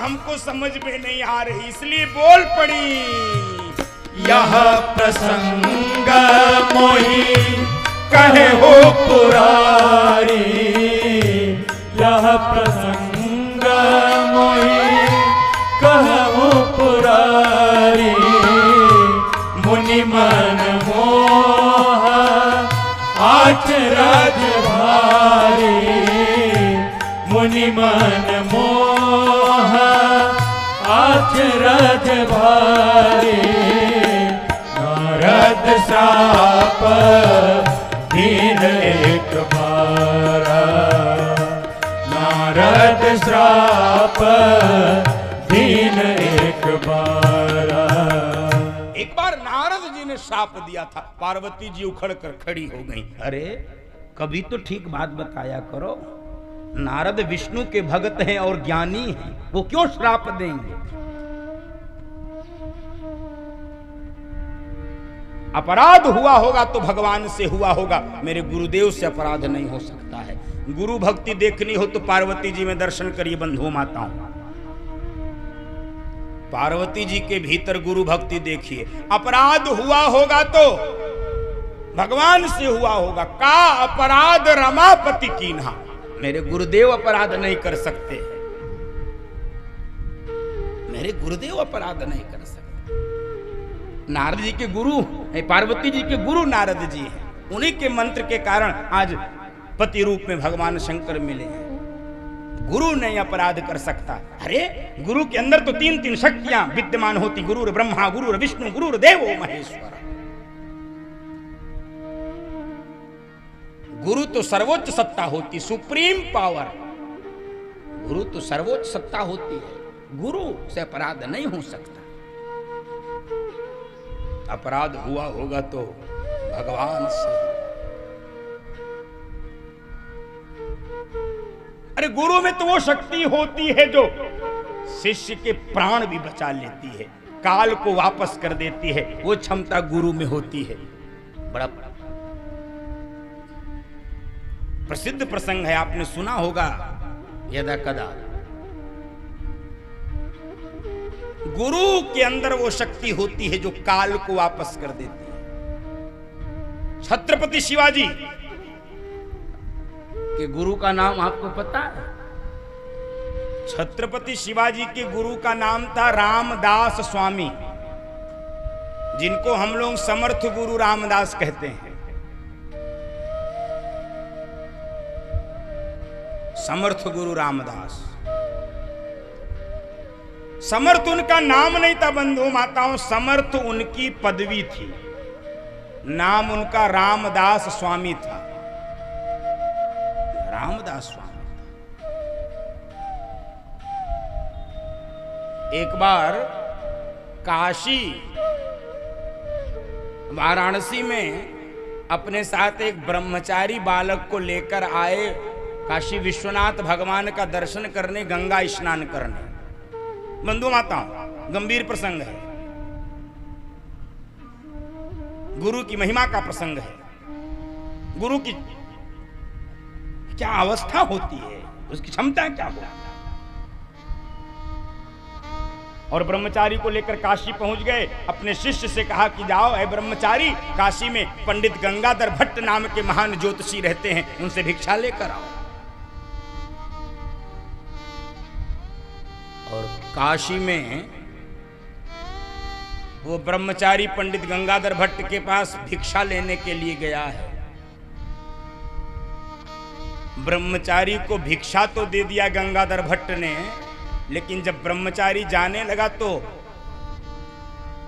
हमको समझ में नहीं आ रही, इसलिए बोल पड़ी। यह प्रसंग मोहि कहे हो पुरारी, यह प्रसंग मोहि कहे हो पुरारी। मुनि मन मोह आचरज भारी, मुनि मन मोह आचरज भारी। नारद श्राप दीन एक बारा, नारद श्राप दीन एक बारा। एक बार नारद जी ने श्राप दिया था, पार्वती जी उखड़ कर खड़ी हो गई। अरे कभी तो ठीक बात बताया करो, नारद विष्णु के भक्त हैं और ज्ञानी हैं, वो क्यों श्राप देंगे? अपराध हुआ होगा तो भगवान से हुआ होगा, मेरे गुरुदेव से अपराध नहीं हो सकता है। गुरु भक्ति देखनी हो तो पार्वती जी में दर्शन करिए बंधु माताओं, पार्वती जी के भीतर गुरु भक्ति देखिए। अपराध हुआ होगा तो भगवान से हुआ होगा। का अपराध रमापति कीन्हा, मेरे गुरुदेव अपराध नहीं कर सकते, मेरे गुरुदेव अपराध नहीं कर सकते। नारद जी के गुरु, पार्वती जी के गुरु नारद जी हैं, उन्हीं के मंत्र के कारण आज पति रूप में भगवान शंकर मिले हैं। गुरु नहीं अपराध कर सकता। अरे गुरु के अंदर तो तीन तीन शक्तियां विद्यमान होती, गुरुर ब्रह्मा, गुरुर विष्णु, गुरुर देवो महेश्वर। गुरु तो सर्वोच्च सत्ता होती, सुप्रीम पावर। गुरु तो सर्वोच्च सत्ता होती है, गुरु से अपराध नहीं हो सकता। अपराध हुआ होगा तो भगवान से। अरे गुरु में तो वो शक्ति होती है जो शिष्य के प्राण भी बचा लेती है, काल को वापस कर देती है, वो क्षमता गुरु में होती है। बड़ा प्रसिद्ध प्रसंग है, आपने सुना होगा यदा कदा। गुरु के अंदर वो शक्ति होती है जो काल को वापस कर देती है। छत्रपति शिवाजी के गुरु का नाम आपको पता है? छत्रपति शिवाजी के गुरु का नाम था रामदास स्वामी, जिनको हम लोग समर्थ गुरु रामदास कहते हैं। समर्थ गुरु रामदास। समर्थ उनका नाम नहीं था बंधु माताओं, समर्थ उनकी पदवी थी। नाम उनका रामदास स्वामी था, रामदास स्वामी। एक बार काशी वाराणसी में अपने साथ एक ब्रह्मचारी बालक को लेकर आए काशी विश्वनाथ भगवान का दर्शन करने, गंगा स्नान करने। बंधु माताओं, गंभीर प्रसंग है, गुरु की महिमा का प्रसंग है। गुरु की क्या अवस्था होती है, उसकी क्षमता क्या होती है। और ब्रह्मचारी को लेकर काशी पहुंच गए। अपने शिष्य से कहा कि जाओ ऐ ब्रह्मचारी, काशी में पंडित गंगाधर भट्ट नाम के महान ज्योतिषी रहते हैं, उनसे भिक्षा लेकर आओ। और काशी में वो ब्रह्मचारी पंडित गंगाधर भट्ट के पास भिक्षा लेने के लिए गया है। ब्रह्मचारी को भिक्षा तो दे दिया गंगाधर भट्ट ने, लेकिन जब ब्रह्मचारी जाने लगा तो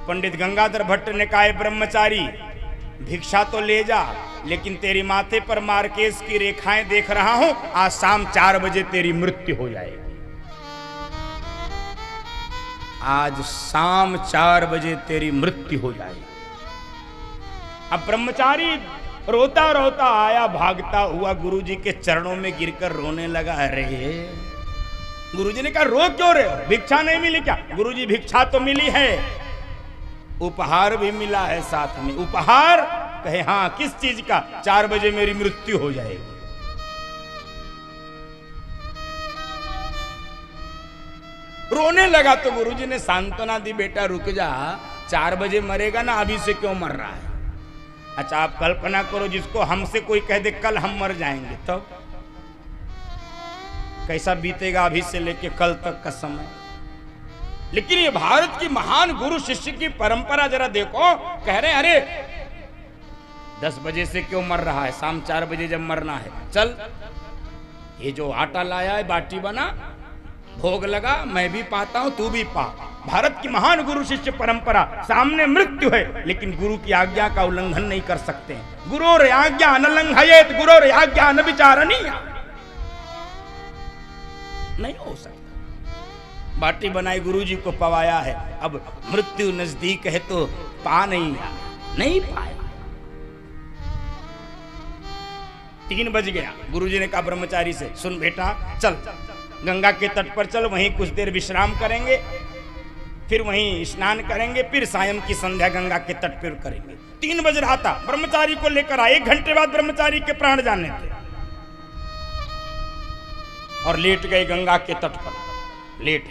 पंडित गंगाधर भट्ट ने कहा, ब्रह्मचारी भिक्षा तो ले जा, लेकिन तेरी माथे पर मार्केस की रेखाएं देख रहा हूं, आज शाम 4 बजे तेरी मृत्यु हो जाएगी। आज शाम 4 बजे तेरी मृत्यु हो जाएगी। अब ब्रह्मचारी रोता रोता आया, भागता हुआ गुरुजी के चरणों में गिरकर रोने लगा। अरे गुरुजी ने कहा, रो क्यों रहे हो, भिक्षा नहीं मिली क्या? गुरुजी भिक्षा तो मिली है, उपहार भी मिला है साथ में। उपहार? कहे हाँ, किस चीज का? 4 बजे मेरी मृत्यु हो जाएगी। रोने लगा तो गुरुजी ने सांत्वना दी, बेटा रुक जा, 4 बजे मरेगा ना, अभी से क्यों मर रहा है? अच्छा आप कल्पना करो, जिसको हमसे कोई कह दे कल हम मर जाएंगे, तब कैसा बीतेगा अभी से लेके कल तक का समय। लेकिन ये भारत की महान गुरु शिष्य की परंपरा जरा देखो, कह रहे अरे 10 बजे से क्यों मर रहा है, शाम 4 बजे जब मरना है, चल ये जो आटा लाया है बाटी बना, भोग लगा, मैं भी पाता हूं तू भी पा। भारत की महान गुरु शिष्य परंपरा, सामने मृत्यु है लेकिन गुरु की आज्ञा का उल्लंघन नहीं कर सकते। गुरोर आज्ञा अनलंघयेत, गुरोर आज्ञा न विचारणीय, नहीं हो सकता। बाटी बनाई गुरुजी को पवाया है, अब मृत्यु नजदीक है तो पा नहीं पाया। 3 बज गया, गुरुजी ने कहा ब्रह्मचारी से, सुन बेटा चल गंगा के तट पर चल, वहीं कुछ देर विश्राम करेंगे, फिर वहीं स्नान करेंगे, फिर सायं की संध्या गंगा के तट पर करेंगे। 3 बज रहा था, ब्रह्मचारी को लेकर आए, 1 घंटे बाद ब्रह्मचारी के प्राण जाने थे और लेट गए गंगा के तट पर। लेट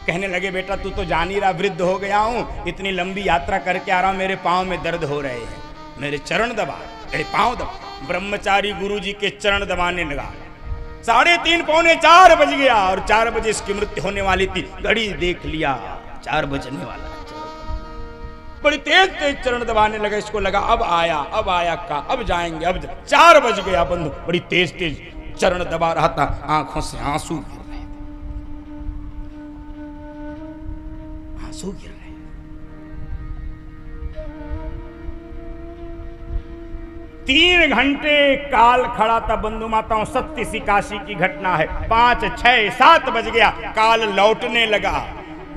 कहने लगे बेटा तू तो जान ही रहा, वृद्ध हो गया हूं, इतनी लंबी यात्रा करके आ रहा हूं, मेरे पांव में दर्द हो रहे हैं, मेरे चरण दबा, मेरे पांव दबा। ब्रह्मचारी गुरुजी के चरण दबाने लगा। 3:30 पौने 4 बज गया और 4 बजे इसकी मृत्यु होने वाली थी। घड़ी देख लिया, 4 बजने वाला। बड़ी तेज चरण दबाने लगा, इसको लगा अब आया का, अब जाएंगे, अब 4 बज गया। बंधु बड़ी तेज चरण दबा रहा था, आंखों से आंसू गिर रहे थे, आंसू गिर रहे। 3 घंटे काल खड़ा था बंधु माताओं, सत्य सी काशी की घटना है। 5, 6, 7 बज गया, काल लौटने लगा।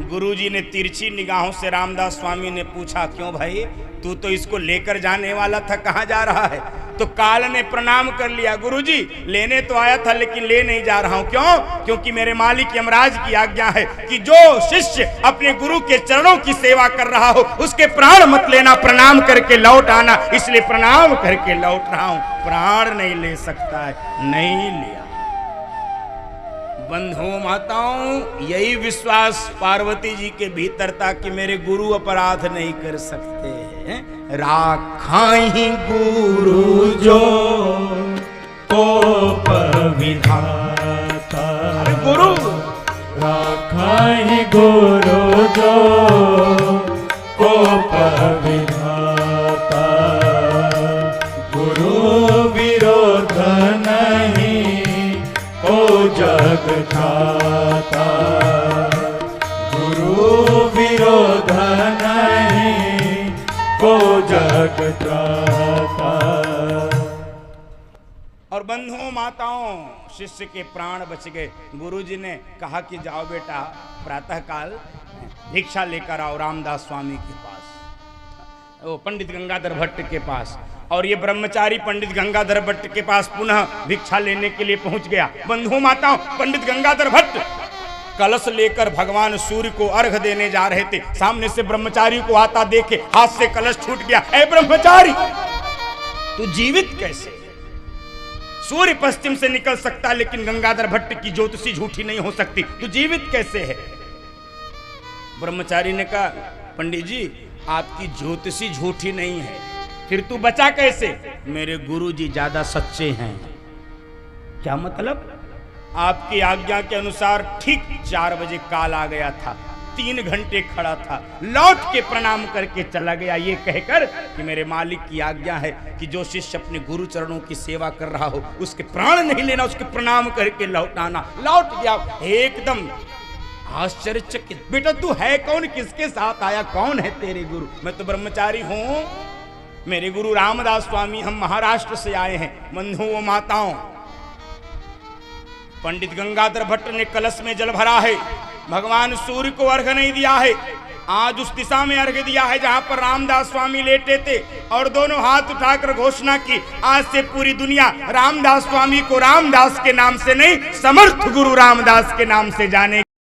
गुरुजी ने तिरछी निगाहों से रामदास स्वामी ने पूछा, क्यों भाई तू तो इसको लेकर जाने वाला था, कहाँ जा रहा है? तो काल ने प्रणाम कर लिया, गुरुजी लेने तो आया था लेकिन ले नहीं जा रहा हूं। क्यों? क्योंकि मेरे मालिक यमराज की आज्ञा है कि जो शिष्य अपने गुरु के चरणों की सेवा कर रहा हो उसके प्राण मत लेना, प्रणाम करके लौट आना। इसलिए प्रणाम करके लौट रहा हूं, प्राण नहीं ले सकता है, नहीं लिया। बंधुओं माताओं, यही विश्वास पार्वती जी के भीतर था कि मेरे गुरु अपराध नहीं कर सकते हैं। राखाही गुरु जो कोप विधाता, गुरु राखाही गुरु जो कोप विधाता, गुरु विरोध नहीं को जग खाता, गुरु विरोध नहीं को जग त्राता। और बंधुओं माताओं, शिष्य के प्राण बच गए। गुरुजी ने कहा कि जाओ बेटा प्रातः काल भिक्षा लेकर आओ रामदास स्वामी के पास, वो पंडित गंगाधर भट्ट के पास। और ये ब्रह्मचारी पंडित गंगाधर भट्ट के पास पुनः भिक्षा लेने के लिए पहुंच गया। बंधुओं माताओं, पंडित गंगाधर भट्ट कलश लेकर भगवान सूर्य को अर्घ देने जा रहे थे। सामने से ब्रह्मचारी को आता देखे हाथ से कलश छूट गया। ए ब्रह्मचारी, तू जीवित कैसे? सूर्य पश्चिम से निकल सकता लेकिन गंगाधर भट्ट की ज्योतिषी झूठी नहीं हो सकती, तू जीवित कैसे है? ब्रह्मचारी ने कहा, पंडित जी आपकी ज्योतिषी झूठी नहीं है, फिर तू बचा कैसे? मेरे गुरुजी ज्यादा सच्चे हैं। क्या मतलब? आपकी आज्ञा के अनुसार ठीक 4 बजे काल आ गया था, 3 घंटे खड़ा था, लौट के प्रणाम करके चला गया, ये कहकर कि मेरे मालिक की आज्ञा है कि जो शिष्य अपने गुरु चरणों की सेवा कर रहा हो उसके प्राण नहीं लेना, उसके प्रणाम करके लौटाना। लौट गया एकदम आश्चर्यचकित। बेटा तू है कौन, किसके साथ आया, कौन है तेरे गुरु? मैं तो ब्रह्मचारी हूं, मेरे गुरु रामदास स्वामी, हम महाराष्ट्र से आए हैं। बंधुओं माताओं, पंडित गंगाधर भट्ट ने कलश में जल भरा है, भगवान सूर्य को अर्घ नहीं दिया है, आज उस दिशा में अर्घ दिया है जहां पर रामदास स्वामी लेटे थे, और दोनों हाथ उठाकर घोषणा की, आज से पूरी दुनिया रामदास स्वामी को रामदास के नाम से नहीं, समर्थ गुरु रामदास के नाम से जाने